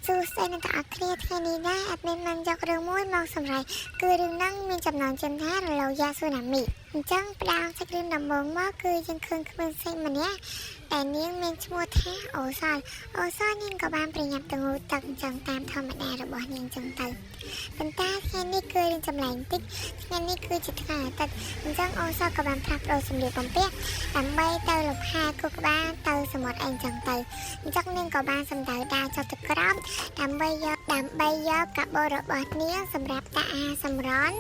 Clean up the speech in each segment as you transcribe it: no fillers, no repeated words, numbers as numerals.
សួស្តីអ្នកទាំងអស់គ្នាថ្ងៃនេះដែរអត់មានបានយករឿងមួយមកសម្រាប់គឺរឿងហ្នឹងមានចំណងជើងថារលកយ៉ាស៊ូណាមីអញ្ចឹងផ្ដើមសាច់រឿងដំបូងមកគឺយើងឃើញក្មេងស្រីម្នាក់ដែលនាងមានឈ្មោះថាអូសលនាងក៏បានប្រញាប់ទៅងូតទឹកអញ្ចឹងតាមធម្មតារបស់នាងអញ្ចឹងទៅប៉ុន្តែថ្ងៃនេះគឺរឿងចម្លែកតិចថ្ងៃនេះគឺជាថ្ងៃអាទិត្យអញ្ចឹងអូសលក៏បានផ្លាស់ប្ដូរសម្លៀកបំពាក់ដើម្បីទៅលំហែគូក្បាលទៅសមុទ្រអីអញ្ចឹងទៅអញ្ចឹងនាងក៏បានសម្ដៅដើរចុះទៅក្រោមដើម្បីយកកាបូបរបស់នាងសម្រាប់ដាក់អាហារសម្រន់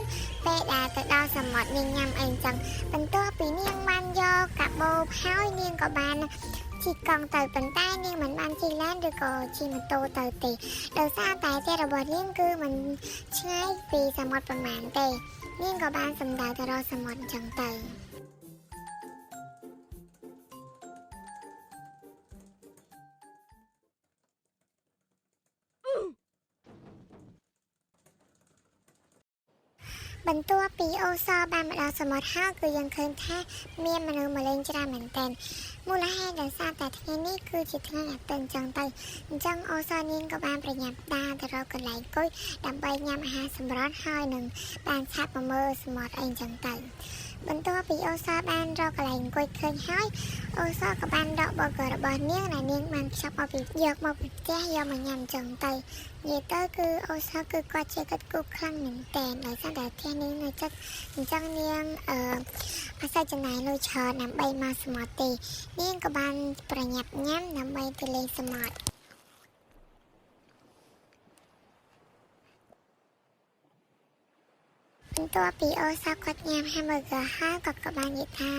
ពេលដែលទៅដល់សមុទ្រនាងញ៉ាំអីអញ្ចឹងបន្ទាប់ពីនាងបានយកកាបូបហើយនាងក៏បានជិះកង់ទៅប៉ុន្តែនាងមិនបានជិះឡានឬក៏ជិះម៉ូតូទៅទេដោយសារតែផ្ទះរបស់នាងគឺមិនឆ្ងាយពីសមុទ្រប៉ុន្មានទេនាងក៏បានសម្ដៅទៅរកសមុទ្រអញ្ចឹងទៅបន្ទាប់ពីអូសបានមកដល់សមុទ្រហើយគឺយើងឃើញថាមានមនុស្សមកលេងច្រើនមែនទែនមូលហេតុដោយសារតែថ្ងៃនេះគឺជាថ្ងៃអាទិត្យអញ្ចឹងទៅអញ្ចឹងអូសនាងក៏បានប្រញាប់ដើរទៅរកកន្លែងអង្គុយដើម្បីញ៉ាំអាហារសម្រន់ហើយនឹងបានឆាប់មកមើលសមុទ្រអីអញ្ចឹងទៅបន្ទាប់ពីអូសបានរកកន្លែងអង្គុយឃើញហើយអូសក៏បានដកប៊ឺហ្គឺរបស់នាងដែលនាងបានខ្ចប់មកពីយកមកពីផ្ទះយកមកញ៉ាំអញ្ចឹងទៅនិយាយទៅគឺអូសគឺគាត់ជាគិតគូរខ្លាំងមែនតើដោយសារតែផ្ទះនាងនៅចិត្តអញ្ចឹងនាងអាស្រ័យចំណាយលុយច្រើនដើម្បីមកសមុទ្រទេនាងក៏បានប្រញាប់ញ៉ាំដើម្បីទៅលេងសមុទ្របន្ទាប់ពីអូសគាត់ញ៉ាំ hamburger ហើយគាត់ក៏បាននិយាយថា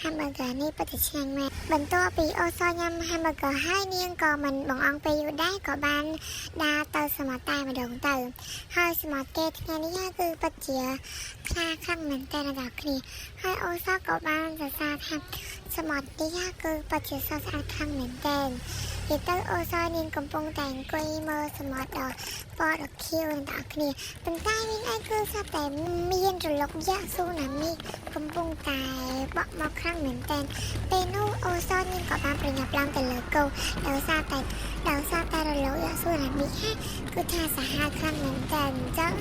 hamburger នេះពិតជាឆ្ងាញ់មែនបន្ទាប់ពីអូសញ៉ាំ hamburger ហើយនាងក៏មិនបងអង្គពេលយូរដែរក៏បានដើរទៅសមុទ្រតែម្ដងទៅហើយសមុទ្រគេថ្ងៃនេះគឺពិតជាខ្លាំងមែនតើអ្នកនរគ្នាហើយអូសក៏បានសរសើរថាសមុទ្រនេះគឺពិតជាស្រស់ស្អាតខ្លាំងមែនតើនិយាយទៅអូសនាងកំពុងតែអង្គុយមើលសមុទ្រដ៏ពណ៌ដ៏ខៀវអ្នកនរគ្នាប៉ុន្តែនាងឯងគឺស្រាប់តែមានរលកយ៉ាស៊ូណាមីកំពុងតែបក់មកខ្លាំងមែនតើពេលនោះអូសនាងក៏បានប្រញាប់ឡើងទៅលើគោដោយសារតែរលកយ៉ាស៊ូណាមីគឺថាសាហាវខ្លាំងមែនតើអញ្ចឹង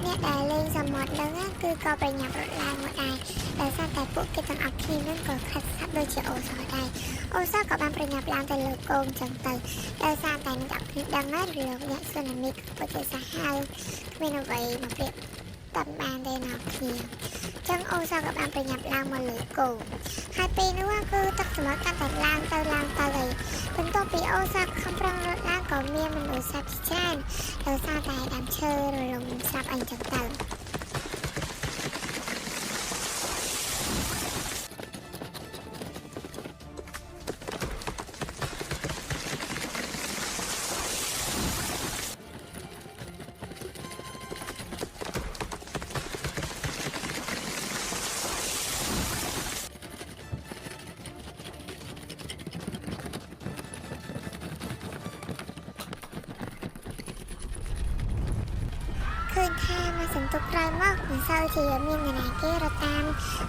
អ្នកដែលលេងសមុទ្រហ្នឹងគឺក៏ប្រញាប់រត់ឡើងមកដែរដោយសារតែពួកគេទាំងអស់គ្នាហ្នឹងក៏ខិតស្អាប់ដូចជាអូសដែរអូសក៏បានប្រញាប់ឡើងទៅលើគោអញ្ចឹងទៅដោយសារតែអ្នកទាំងគ្នាដឹងហើយរលកយ៉ាស៊ូណាមីគឺពិតជាសាហាវគ្មានអ្វីមកប្រៀបតាមបានទេអ្នកគ្នាចឹងអូសក៏បានប្រញាប់ឡើងមកលើគោហើយពេលនោះគឺទឹកសមុទ្រកាន់តែឡើងទៅហើយបន្ទាប់ពីអូសខំប្រឹងរត់ឡើងក៏មានមនុស្សស្លាប់ជាច្រើនដោយសារតែដើមឈើរលំស្លាប់អីចឹងទៅឃើញថាមកសន្ទុកក្រោយមកមិនសូវជាមាននរណាគេរត់តាម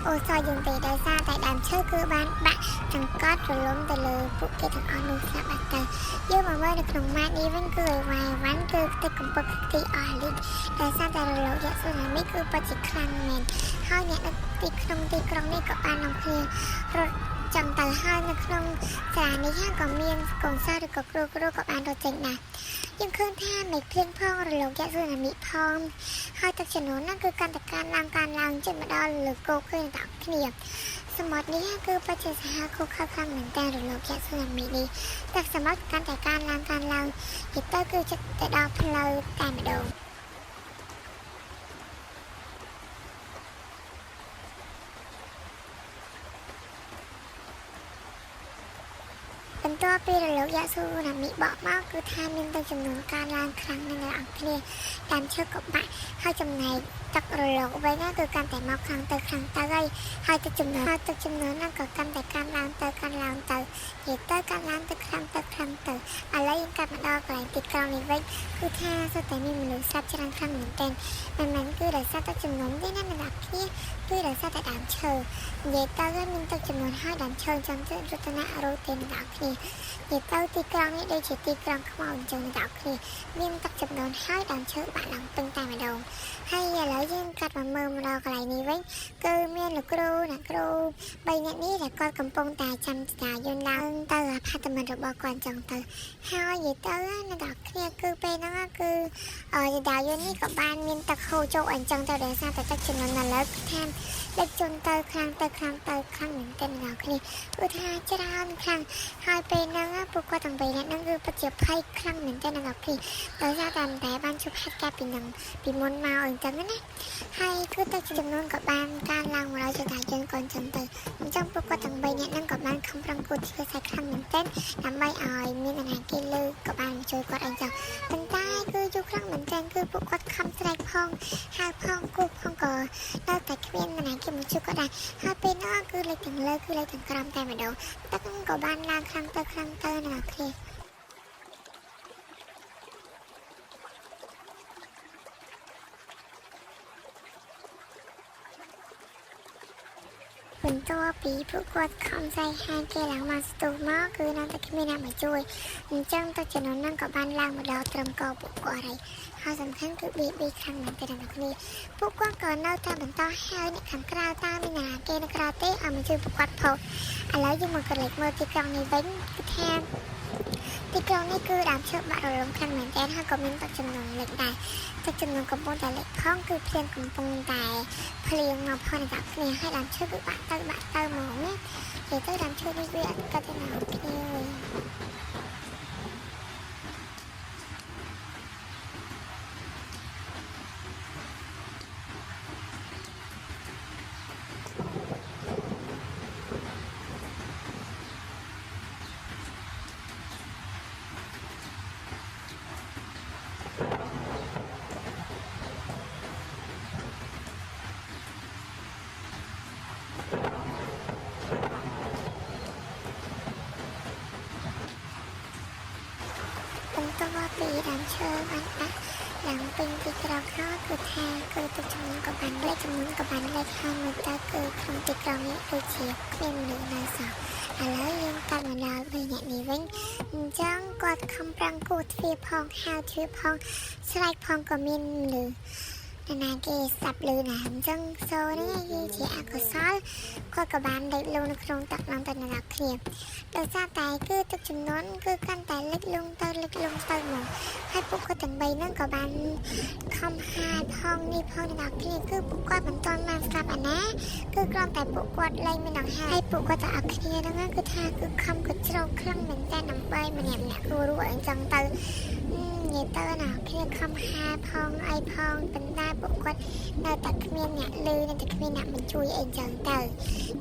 អូសយើងទេដោយសារតែដើមឈើគឺបានបាក់ចង្កត់រលំទៅលើពួកគេទាំងអស់នោះស្លាប់បាត់ទៅយើងមកមើលនៅក្នុងម៉ាតនេះវិញគឺអីវ៉ាន់គឺទឹកកំពឹកទីអស់លីដោយសារតែរលកយ៉ាស៊ូណាមីគឺពិតជាខ្លាំងមែនហើយអ្នកនៅទីក្រុងនេះក៏បាននាំគ្នារត់ចឹងទៅហើយនៅក្នុងសាលានេះក៏មានកូនសិស្សឬក៏គ្រូក៏បានរត់ចេញដែរយើងឃើញថាមេឃភ្លៀងផងរលកយ៉ាស៊ូណាមីផងហើយទឹកជំនន់ហ្នឹងគឺកាន់តែកើនឡើងជិតមកដល់លើគោកឃើញតែគ្នាសមុទ្រនេះគឺពិតជាសាហាវខុសខើខ្លាំងមែនតើរលកយ៉ាស៊ូណាមីនេះទឹកសមុទ្រកាន់តែកើនឡើងនិយាយទៅគឺជិតទៅដល់ផ្លូវតែម្ដងបន្ទាប់ពីរលកយ៉ាស៊ូណាមីបក់មកគឺថាមានទឹកចំនួនកើនឡើងខ្លាំងណាស់អ្នកនរគ្នាតាមឈើក៏បាក់ហើយចំណែក ទឹករលកវិញគឺកាន់តែមកខ្លាំងទៅហើយទឹកចំនួនហ្នឹងក៏កាន់តែកើនឡើងទៅនិយាយទៅកើនឡើងទៅខ្លាំងទៅឥឡូវយើងកាត់មកដល់កន្លែងទីក្រុងនេះវិញគឺថាសុទ្ធតែមានមនុស្សសត្វច្រើនខ្លាំងមែនទែនមិនគឺដោយសារទឹកចំនួនទេណាអ្នកនរគ្នាគឺដោយសារតែដើមឈើនិយាយទៅមានទឹកចំនួនហើយដើមឈើចឹងទៅរតនៈរោទេអ្នកនរគ្នានិយាយទៅទីក្រុងនេះដូចជាទីក្រុងខ្មៅអញ្ចឹងអ្នកនរគ្នាមានទឹកចំនួនហើយដើមឈើបាក់ឡើងពេញតែម្ដងហើយឥឡូវយើងកាត់មកមើលមកដល់កន្លែងនេះវិញគឺមានលោកគ្រូអ្នកគ្រូ3នាក់នេះដែលគាត់កំពុងតែចាំចតាយន្តឡើងទៅអាផាតមិនរបស់គាត់អញ្ចឹងទៅហើយនិយាយទៅអ្នកនរគ្នាគឺពេលហ្នឹងគឺចតាយន្តនេះក៏បានមានទឹកហូរចូលអញ្ចឹងទៅដោយសារតែទឹកចំនួនឥឡូវថាដឹកជន់ទៅខ្លាំងមែនទែនអ្នកនរគ្នាគឺថាច្រើនខ្លាំងហើយពេលហ្នឹងពួកគាត់ទាំង3នាក់ហ្នឹងគឺពិតជាភ័យខ្លាំងមែនទែនអ្នកនរគ្នាដោយសារតែបានជួបហេតុការណ៍ពីមុនមកអញ្ចឹងណាហើយគឺទឹកចំនួនក៏បានកើនឡើងមកដល់ចតាយន្តក៏អញ្ចឹងទៅអញ្ចឹងពួកគាត់ទាំង3នាក់ហ្នឹងក៏បានខំប្រឹងគូតធ្វើសាច់ខ្លាំងមែនទែនដើម្បីឲ្យមានអាណាគេលើក៏បានជួយគាត់អញ្ចឹងប៉ុន្តែគឺយូរខ្លាំងមែនទែនគឺពួកគាត់ខំស្រែកផងហៅផងគូសផងក៏នៅតែគ្មានអាណាគេមកជួយគាត់ដែរហើយពេលនោះគឺលេខទាំងលើគឺលេខទាំងក្រោមតែម្ដងទឹកក៏បានឡើងខ្លាំងទៅអ្នកនរគ្នាបន្ទាប់ពីពួកគាត់ខំស្រែកហៅគេឡើងមកស្ទុះមកគឺនៅតែគ្មានអ្នកមកជួយអញ្ចឹងទឹកចំនួនហ្នឹងក៏បានឡើងមកដល់ត្រឹមកពួកគាត់ហើយសំខាន់គឺប៊ីខ្លាំងមែនទេអ្នកនរគ្នាពួកគាត់ក៏នៅតែបន្តហៅអ្នកខាងក្រៅតាមមានអាគេនៅក្រៅទេឲ្យមកជួយពួកគាត់ផងឥឡូវយើងមកកន្លែងមើលទីក្រុងនេះវិញគឺថាទីក្រុងនេះគឺដើមឈើបាក់រលំខ្លាំងមែនទែនហើយក៏មានទឹកចំនួនលេខដែរទឹកចំនួនកំពុងតែលេខផងគឺភ្លៀងកំពុងតែភ្លៀងមកផងអ្នកគ្នាហើយដើមឈើគឺបាក់ទៅហ្មងណានិយាយទៅដើមឈើនេះវាអត់ក៏ទៅណាគ្នាពីដើមឈើបានដាក់ឡើងពេញទីក្រុងហើយគឺថាគឺទឹកចំនួនក៏បានលេខហើយមើលទៅគឺក្នុងទីក្រុងនេះគឺជាគ្មានមនុស្សនៅសោះឥឡូវយើងកាត់មកដល់វិញអ្នកនេះវិញអញ្ចឹងគាត់ខំប្រឹងគូទ្វារផងហៅទ្វារផងស្រែកផងក៏មានមនុស្សណាគេស្ដាប់ឮណាអញ្ចឹងសូនេះគឺជាអកុសលគាត់ក៏បានលេចលង់នៅក្នុងទឹកឡើងទៅអ្នកនរគ្នាដោយសារតែគឺទឹកចំនួនគឺកាន់តែលេចលង់ទៅមកហើយពួកគាត់ទាំង3ហ្នឹងក៏បានខំហាយផងនេះផងអ្នកនរគ្នាគឺពួកគាត់មិនទាន់បានស្ដាប់អាណាគឺគ្រាន់តែពួកគាត់លែងមានដង្ហាយពួកគាត់ទាំងអស់គ្នាហ្នឹងគឺថាគឺខំក៏ជ្រោកខ្លាំងមែនតើដើម្បីម្នាក់គួរអញ្ចឹងទៅនិយាយទៅណាគ្នាខំហាផងអីផងប៉ុន្តែពួកគាត់នៅតែគ្មានអ្នកលឺនៅតែគ្មានអ្នកបញ្ជួយអីចឹងទៅនិ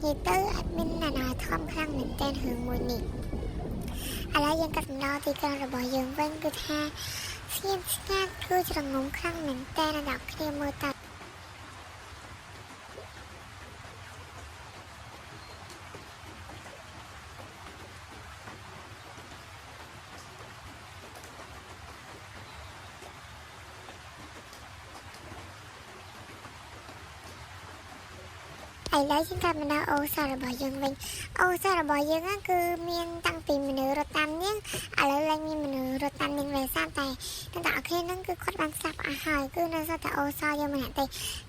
យាយទៅអត់មានអ្នកណាធំខ្លាំងមែនទែនរឿងមួយនេះឥឡូវយើងកាត់ដល់ទីក្រុងរបស់យើងវិញគឺថាស្ងៀមស្ងាត់គឺច្រងំខ្លាំងមែនទែនអ្នកគ្នាមើលទៅឥឡូវយើងកាត់មកដល់អូសាររបស់យើងវិញអូសាររបស់យើងគឺមានតាំងពីមនុស្សរត់តាមនាងឥឡូវឡើងមានមនុស្សរត់តាមនាងវិញសារតែអ្នកអរគ្នាហ្នឹងគឺគាត់បានស្លាប់អស់ហើយគឺនៅសតអូសារយើងម្នាក់ទេ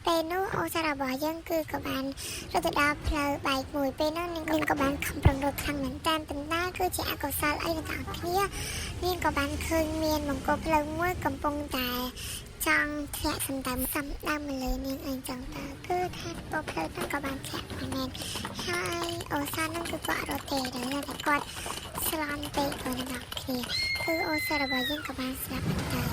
ពេលនោះអូសាររបស់យើងគឺក៏បានរត់ទៅដល់ផ្លូវបែកមួយពេលនោះនាងក៏បានខំប្រឹងរត់ខ្លាំងមែនតើប៉ុន្តែគឺជាអកុសលអីអ្នកអរគ្នានាងក៏បានឃើញមានមង្គលផ្លូវមួយកំពុងតែចង់ធ្លាក់សំដើមមកលើនាងអីចឹងទៅគឺថាពផ្លូវហ្នឹងក៏បានធ្លាក់មែនហើយអូសាហ្នឹងគឺគាត់រត់ទេតែគាត់ស្លាប់ពេកគាត់ដល់គ្នាគឺអូសារបស់យើងក៏បានស្លាប់ទៅ